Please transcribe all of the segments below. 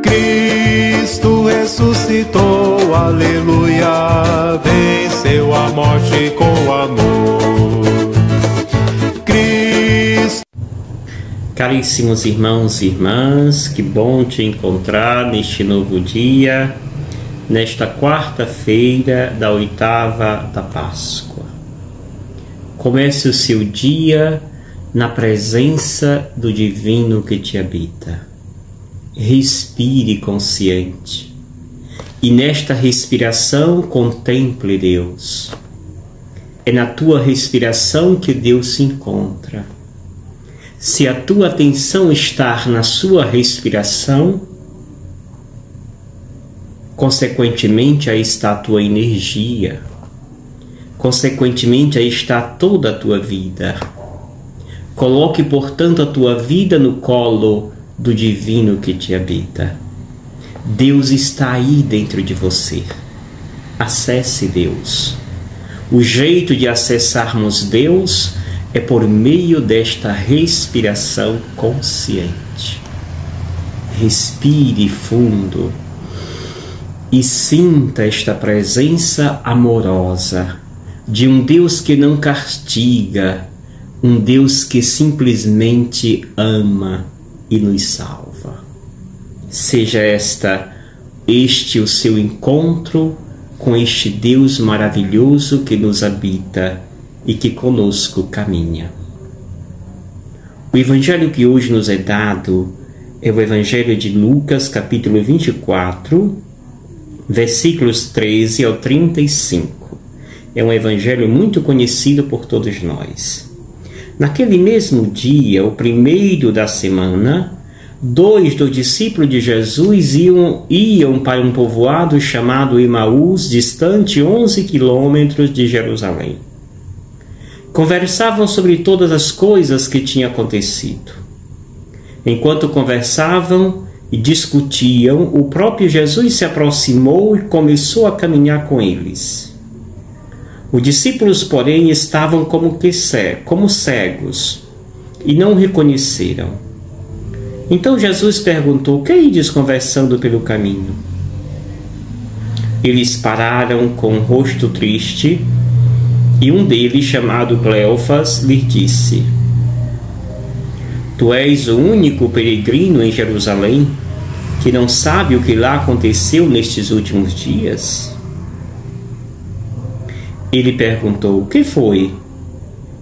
Cristo ressuscitou, aleluia, venceu a morte com amor. Cristo. Caríssimos irmãos e irmãs, que bom te encontrar neste novo dia, nesta quarta-feira da 8ª da Páscoa. Comece o seu dia na presença do Divino que te habita. Respire consciente e nesta respiração contemple Deus. É na tua respiração que Deus se encontra. Se a tua atenção está na sua respiração, consequentemente aí está a tua energia, consequentemente aí está toda a tua vida. Coloque, portanto, a tua vida no colo do Divino que te habita. Deus está aí dentro de você. Acesse Deus. O jeito de acessarmos Deus é por meio desta respiração consciente. Respire fundo e sinta esta presença amorosa de um Deus que não castiga, um Deus que simplesmente ama e nos salva. Seja este o seu encontro com este Deus maravilhoso que nos habita e que conosco caminha. O evangelho que hoje nos é dado é o evangelho de Lucas, capítulo 24, versículos 13 ao 35. É um evangelho muito conhecido por todos nós. Naquele mesmo dia, o primeiro da semana, 2 dos discípulos de Jesus iam para um povoado chamado Emaús, distante 11 quilômetros de Jerusalém. Conversavam sobre todas as coisas que tinham acontecido. Enquanto conversavam e discutiam, o próprio Jesus se aproximou e começou a caminhar com eles. Os discípulos, porém, estavam como cegos e não o reconheceram. Então Jesus perguntou: "Que ides conversando pelo caminho?" Eles pararam com o rosto triste e um deles, chamado Cleofas, lhe disse: "Tu és o único peregrino em Jerusalém que não sabe o que lá aconteceu nestes últimos dias?" Ele perguntou: "O que foi?"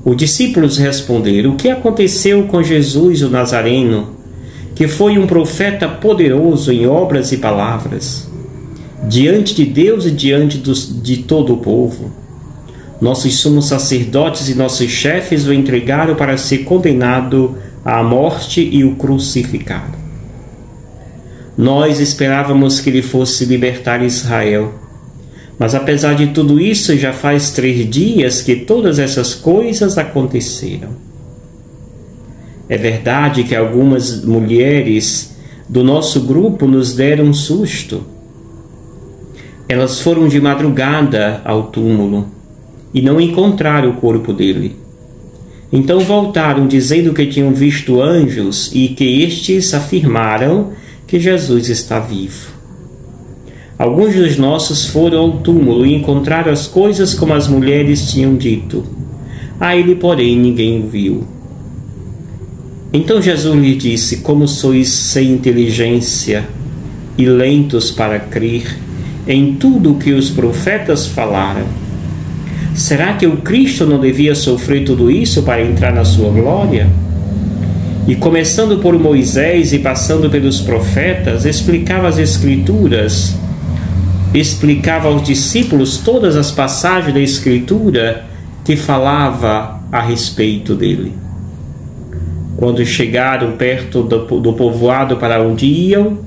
Os discípulos responderam: "O que aconteceu com Jesus o Nazareno, que foi um profeta poderoso em obras e palavras, diante de Deus e diante de todo o povo. Nossos sumos sacerdotes e nossos chefes o entregaram para ser condenado à morte e o crucificaram. Nós esperávamos que ele fosse libertar Israel. Mas apesar de tudo isso, já faz 3 dias que todas essas coisas aconteceram. É verdade que algumas mulheres do nosso grupo nos deram um susto. Elas foram de madrugada ao túmulo e não encontraram o corpo dele. Então voltaram dizendo que tinham visto anjos e que estes afirmaram que Jesus está vivo. Alguns dos nossos foram ao túmulo e encontraram as coisas como as mulheres tinham dito. A ele, porém, ninguém o viu." Então Jesus lhe disse: "Como sois sem inteligência e lentos para crer em tudo o que os profetas falaram. Será que o Cristo não devia sofrer tudo isso para entrar na sua glória?" E começando por Moisés e passando pelos profetas, explicava as Escrituras, explicava aos discípulos todas as passagens da Escritura que falava a respeito dele. Quando chegaram perto do povoado para onde iam,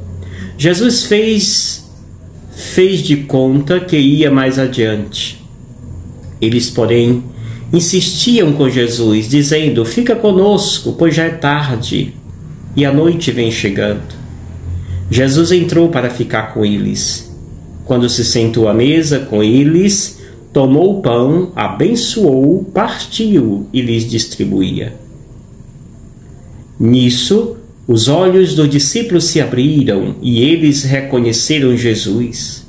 Jesus fez de conta que ia mais adiante. Eles, porém, insistiam com Jesus, dizendo: "Fica conosco, pois já é tarde e a noite vem chegando." Jesus entrou para ficar com eles. Quando se sentou à mesa com eles, tomou o pão, abençoou, partiu e lhes distribuía. Nisso, Os olhos dos discípulos se abriram e eles reconheceram Jesus.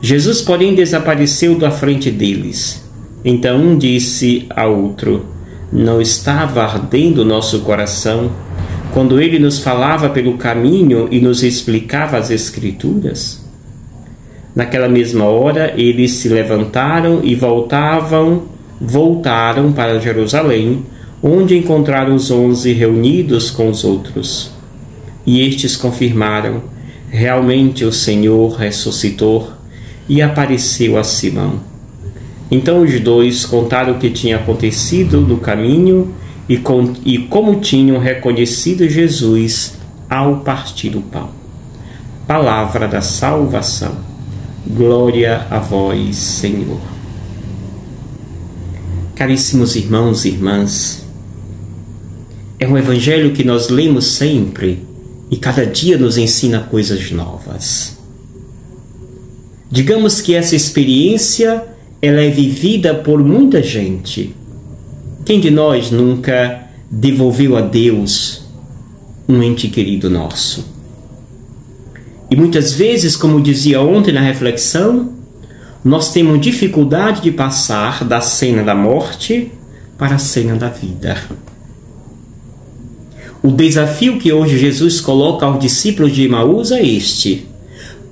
Jesus, porém, desapareceu da frente deles. Então um disse ao outro: não estava ardendo nosso coração quando ele nos falava pelo caminho e nos explicava as Escrituras? Naquela mesma hora, eles se levantaram e voltaram para Jerusalém, onde encontraram os 11 reunidos com os outros. E estes confirmaram: realmente o Senhor ressuscitou e apareceu a Simão. Então os dois contaram o que tinha acontecido no caminho e como tinham reconhecido Jesus ao partir o pão. Palavra da salvação. Glória a vós, Senhor. Caríssimos irmãos e irmãs, é um evangelho que nós lemos sempre e cada dia nos ensina coisas novas. Digamos que essa experiência ela é vivida por muita gente. Quem de nós nunca devolveu a Deus um ente querido nosso? E muitas vezes, como dizia ontem na reflexão, nós temos dificuldade de passar da cena da morte para a cena da vida. O desafio que hoje Jesus coloca aos discípulos de Emaús é este: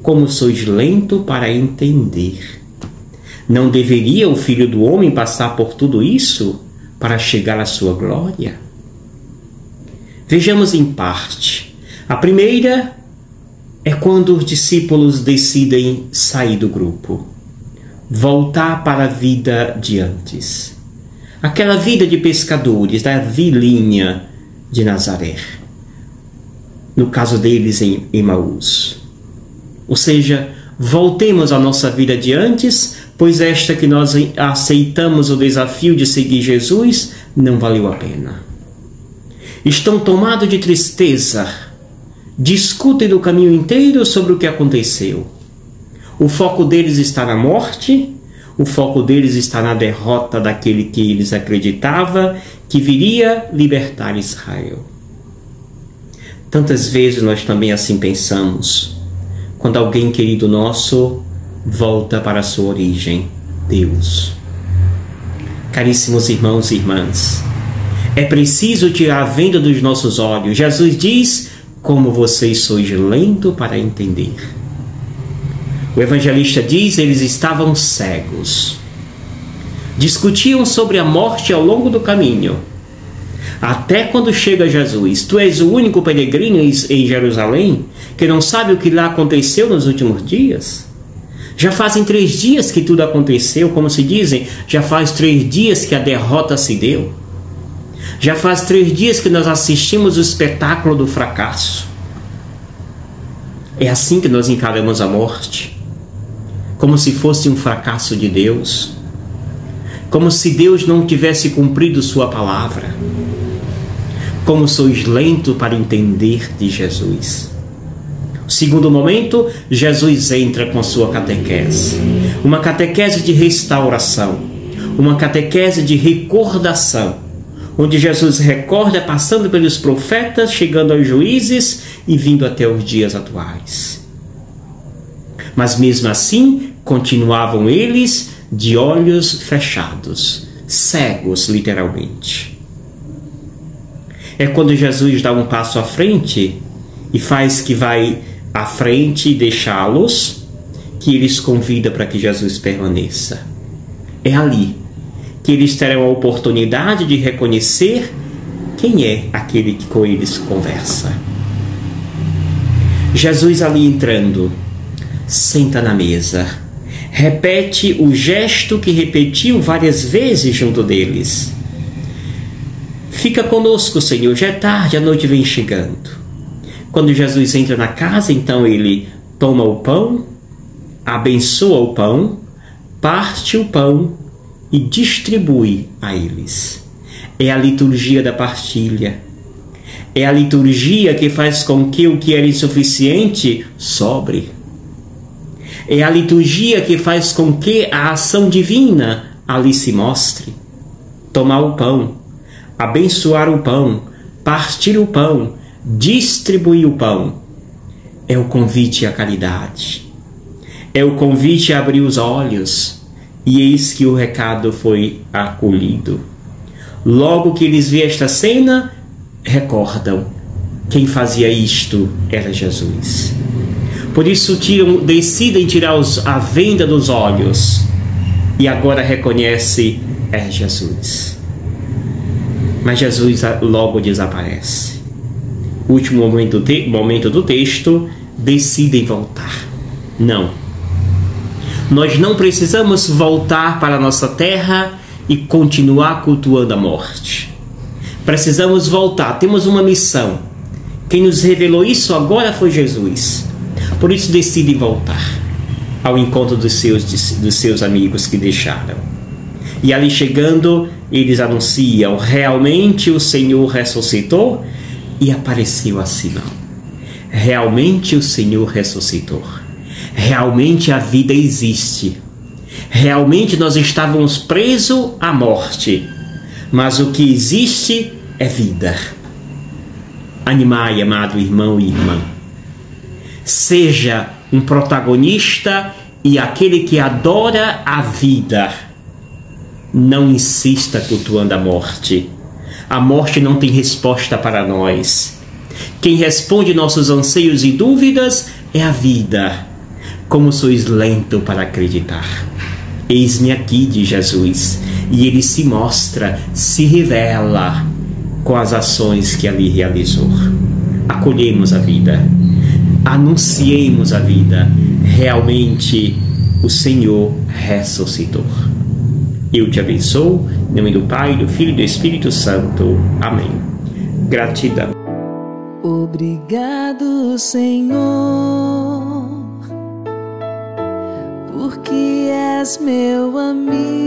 como sois lento para entender. Não deveria o Filho do Homem passar por tudo isso para chegar à sua glória? Vejamos em parte. A primeira é quando os discípulos decidem sair do grupo, voltar para a vida de antes. Aquela vida de pescadores, da vilinha de Nazaré. No caso deles em Emaús. Ou seja, voltemos à nossa vida de antes, pois esta que nós aceitamos o desafio de seguir Jesus não valeu a pena. Estão tomados de tristeza, discutem no caminho inteiro sobre o que aconteceu. O foco deles está na morte, o foco deles está na derrota daquele que eles acreditavam que viria libertar Israel. Tantas vezes nós também assim pensamos, quando alguém querido nosso volta para a sua origem, Deus. Caríssimos irmãos e irmãs, é preciso tirar a venda dos nossos olhos. Jesus diz: como vocês sois lentos para entender. O evangelista diz: eles estavam cegos. Discutiam sobre a morte ao longo do caminho. Até quando chega Jesus: tu és o único peregrino em Jerusalém que não sabe o que lá aconteceu nos últimos dias? Já fazem 3 dias que tudo aconteceu, como se dizem, já faz 3 dias que a derrota se deu. Já faz 3 dias que nós assistimos o espetáculo do fracasso. É assim que nós encaramos a morte, como se fosse um fracasso de Deus, como se Deus não tivesse cumprido sua palavra. Como sois lentos para entender de Jesus. Segundo momento, Jesus entra com sua catequese. Uma catequese de restauração, uma catequese de recordação, onde Jesus recorda passando pelos profetas, chegando aos juízes e vindo até os dias atuais. Mas mesmo assim, continuavam eles de olhos fechados, cegos literalmente. É quando Jesus dá um passo à frente e faz que vai à frente e deixá-los, que eles convida para que Jesus permaneça. É ali que eles terão a oportunidade de reconhecer quem é aquele que com eles conversa. Jesus ali entrando, senta na mesa, repete o gesto que repetiu várias vezes junto deles. Fica conosco, Senhor, já é tarde, a noite vem chegando. Quando Jesus entra na casa, então ele toma o pão, abençoa o pão, parte o pão e distribui a eles. É a liturgia da partilha. É a liturgia que faz com que o que era insuficiente sobre. É a liturgia que faz com que a ação divina ali se mostre. Tomar o pão, abençoar o pão, partir o pão, distribuir o pão, é o convite à caridade, é o convite a abrir os olhos, e eis que o recado foi acolhido. Logo que eles veem esta cena, recordam: quem fazia isto era Jesus. Por isso decidem tirar a venda dos olhos, e agora reconhece: é Jesus. Mas Jesus logo desaparece. Último momento do texto, decidem voltar. Não. Nós não precisamos voltar para a nossa terra e continuar cultuando a morte. Precisamos voltar, temos uma missão. Quem nos revelou isso agora foi Jesus. Por isso decidem voltar ao encontro dos seus amigos que deixaram. E ali chegando, eles anunciam: realmente o Senhor ressuscitou e apareceu a Simão. Realmente o Senhor ressuscitou. Realmente a vida existe. Realmente nós estávamos presos à morte, mas o que existe é vida. Animai, amado irmão e irmã. Seja um protagonista e aquele que adora a vida. Não insista cultuando a morte. A morte não tem resposta para nós. Quem responde nossos anseios e dúvidas é a vida. Como sois lento para acreditar. Eis-me aqui, diz Jesus, e ele se mostra, se revela com as ações que ali realizou. Acolhemos a vida, anunciemos a vida. Realmente o Senhor ressuscitou. Eu te abençoo, em nome do Pai, do Filho e do Espírito Santo. Amém. Gratidão. Obrigado, Senhor, porque és meu amigo.